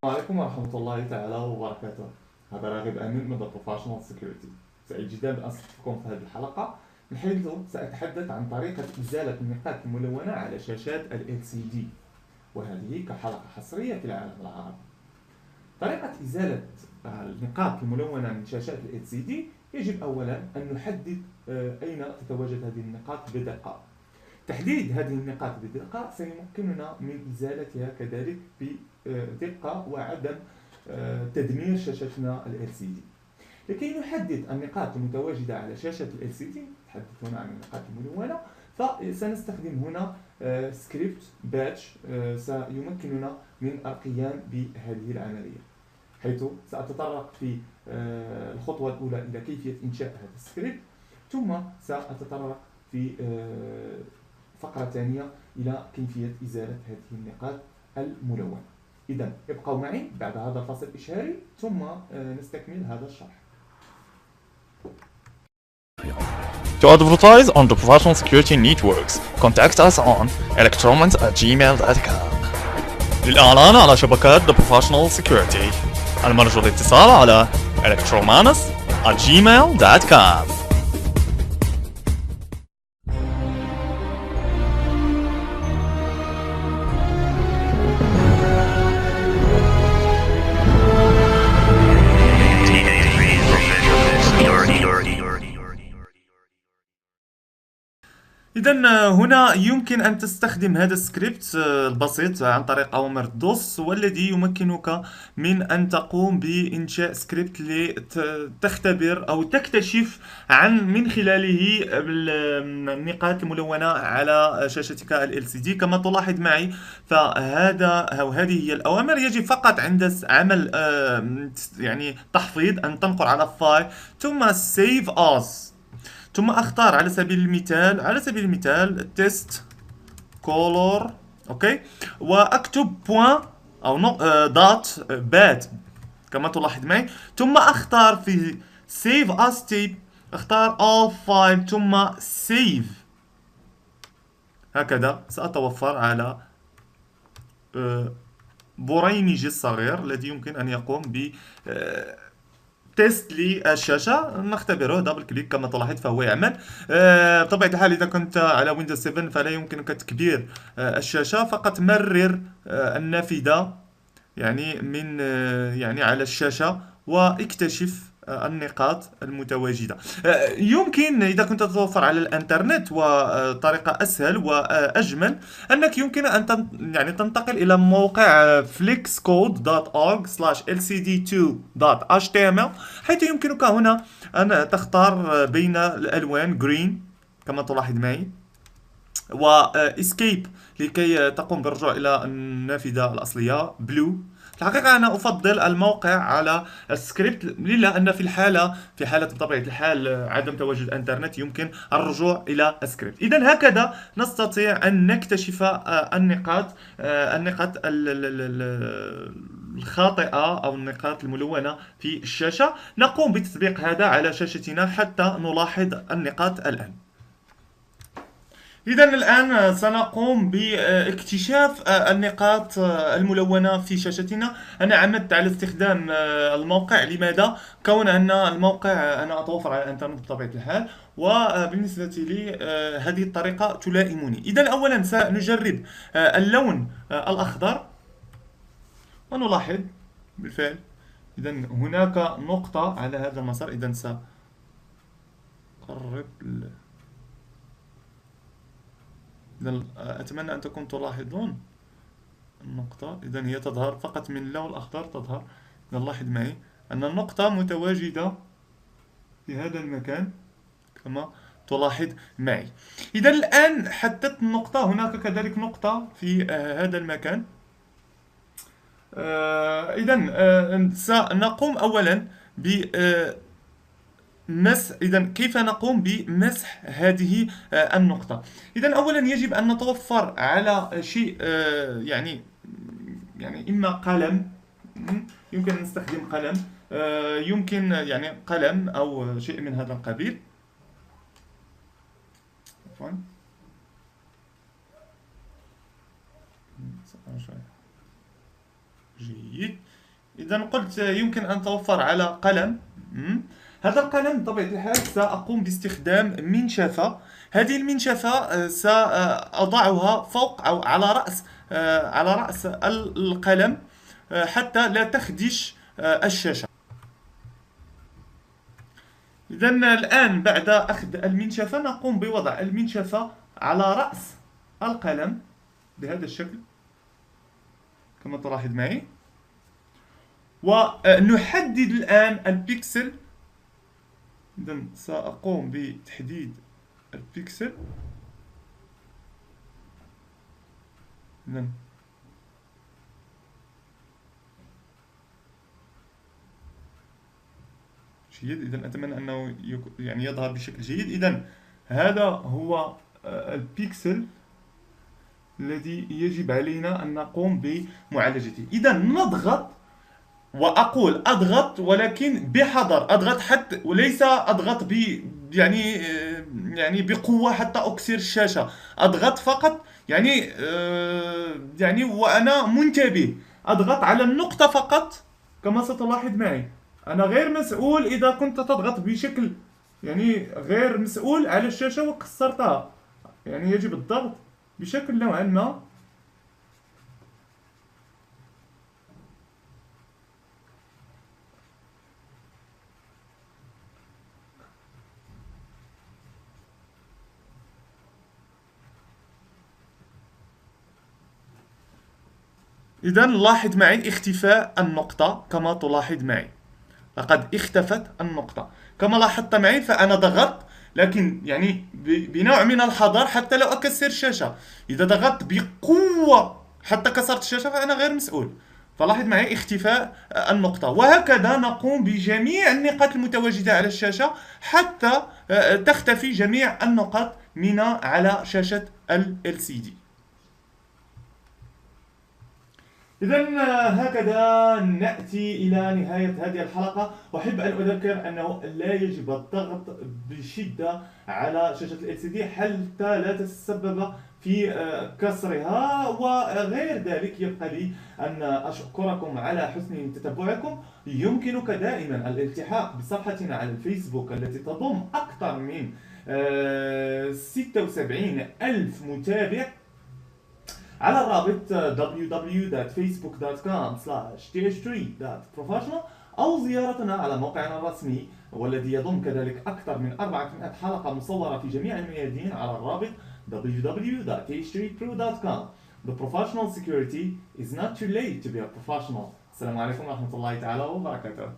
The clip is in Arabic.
عليكم ورحمة الله تعالى وبركاته. هذا راغب أمين من Professional Security. سعيد جدا بأن أستضيفكم في هذه الحلقة، من حيث سأتحدث عن طريقة إزالة النقاط الملونة على شاشات ال LCD، وهذه كحلقة حصرية في العالم العربي. طريقة إزالة النقاط الملونة من شاشات ال LCD، يجب أولا أن نحدد أين تتواجد هذه النقاط بدقة. تحديد هذه النقاط بدقة سيمكننا من إزالتها كذلك بدقة وعدم تدمير شاشتنا ال LCD. لكي نحدد النقاط المتواجدة على شاشة ال LCD، نتحدث هنا عن النقاط الملونة، فسنستخدم هنا سكريبت باتش سيمكننا من القيام بهذه العملية، حيث سأتطرق في الخطوة الأولى إلى كيفية إنشاء هذا السكريبت، ثم سأتطرق في فقرة ثانية إلى كيفية إزالة هذه النقاط الملونة. إذا ابقوا معي بعد هذا الفصل الإشهاري ثم نستكمل هذا الشرح. To advertise on the professional security networks, contact us on electromans@gmail.com. للإعلان على شبكات the professional security، المرجو الاتصال على electromans@gmail.com. إذا هنا يمكن أن تستخدم هذا السكريبت البسيط عن طريق أوامر الدوس، والذي يمكنك من أن تقوم بإنشاء سكريبت لتختبر أو تكتشف من خلاله النقاط الملونة على شاشتك ال LCD. كما تلاحظ معي فهذا أو هذه هي الأوامر. يجب فقط عند عمل يعني تحفيظ أن تنقر على الفايل ثم save as، ثم اختار على سبيل المثال تيست كولور، اوكي، واكتب بوان او دوت باد كما تلاحظ معي، ثم اختار في سيف اس تيب، اختار all فايل ثم سيف. هكذا سأتوفر على بريمجي الصغير الذي يمكن ان يقوم ب تيست للشاشة. نختبره دبل كليك كما تلاحظ فهو يعمل. بطبيعة الحال إذا كنت على ويندوز 7 فلا يمكنك تكبير الشاشة، فقط مرر النافذة يعني من يعني على الشاشة واكتشف النقاط المتواجدة. يمكن إذا كنت تتوفر على الإنترنت وطريقة أسهل وأجمل أنك يمكن أن يعني تنتقل إلى موقع flexcode.org/lcd2.html، حيث يمكنك هنا أن تختار بين الألوان green كما تلاحظ معي، واسكيب لكي تقوم بالرجوع إلى النافذة الأصلية blue. في الحقيقة أنا أفضل الموقع على السكريبت، لأن في حالة بطبيعة الحال عدم تواجد الإنترنت يمكن الرجوع إلى السكريبت. إذا هكذا نستطيع أن نكتشف النقاط الخاطئة أو النقاط الملونة في الشاشة. نقوم بتطبيق هذا على شاشتنا حتى نلاحظ النقاط الآن. إذا الآن سنقوم باكتشاف النقاط الملونة في شاشتنا. أنا عمدت على استخدام الموقع. لماذا؟ كون أن الموقع أنا أتوفر على الإنترنت بطبيعة الحال، وبالنسبة لي هذه الطريقة تلائمني. إذا أولا سنجرب اللون الأخضر ونلاحظ بالفعل إذا هناك نقطة على هذا المسار. إذا سأقرب إذا أتمنى أن تكونوا تلاحظون النقطة. إذا هي تظهر فقط من اللون الأخضر تظهر. إذا لاحظ معي أن النقطة متواجدة في هذا المكان كما تلاحظ معي. إذا الآن حددت النقطة، هناك كذلك نقطة في هذا المكان. إذا سنقوم أولا ب إذا كيف نقوم بمسح هذه النقطة؟ إذا أولا يجب أن نتوفر على شيء يعني إما قلم، يمكن أن نستخدم قلم، يمكن يعني قلم أو شيء من هذا القبيل. عفوا جيد. إذا قلت يمكن أن توفر على قلم. هذا القلم بطبيعة الحال سأقوم باستخدام منشفة. هذه المنشفة سأضعها فوق أو على رأس القلم حتى لا تخدش الشاشة. إذا الآن بعد أخذ المنشفة نقوم بوضع المنشفة على رأس القلم بهذا الشكل كما تلاحظ معي، ونحدد الآن البيكسل. إذا سأقوم بتحديد البيكسل. إذا جيد. إذا أتمنى أنه يعني يظهر بشكل جيد. إذا هذا هو البيكسل الذي يجب علينا أن نقوم بمعالجته. إذا نضغط، وأقول أضغط ولكن بحذر، أضغط حتى وليس أضغط يعني بقوة حتى أكسر الشاشة، أضغط فقط يعني وأنا منتبه، أضغط على النقطة فقط كما ستلاحظ معي. أنا غير مسؤول إذا كنت تضغط بشكل غير مسؤول على الشاشة وكسرتها، يجب الضغط بشكل نوعا ما إذا لاحظ معي اختفاء النقطة كما تلاحظ معي، لقد اختفت النقطة كما لاحظت معي. فأنا ضغطت لكن بنوع من الحذر حتى لو أكسر الشاشة. إذا ضغطت بقوة حتى كسرت الشاشة فأنا غير مسؤول. فلاحظ معي اختفاء النقطة. وهكذا نقوم بجميع النقاط المتواجدة على الشاشة حتى تختفي جميع النقاط من على شاشة ال LCD. إذا هكذا نأتي إلى نهاية هذه الحلقة. أحب أن أذكر أنه لا يجب الضغط بشدة على شاشة ال LCD حتى لا تتسبب في كسرها. وغير ذلك يبقى لي أن أشكركم على حسن تتبعكم. يمكنك دائما الالتحاق بصفحتنا على الفيسبوك التي تضم أكثر من 76,000 متابع على الرابط www.facebook.com/th3.professional، أو زيارتنا على موقعنا الرسمي والذي يضم كذلك أكثر من 400 حلقة مصورة في جميع الميادين على الرابط www.th3pro.com. The professional security is not too late to be a professional. السلام عليكم ورحمة الله تعالى وبركاته.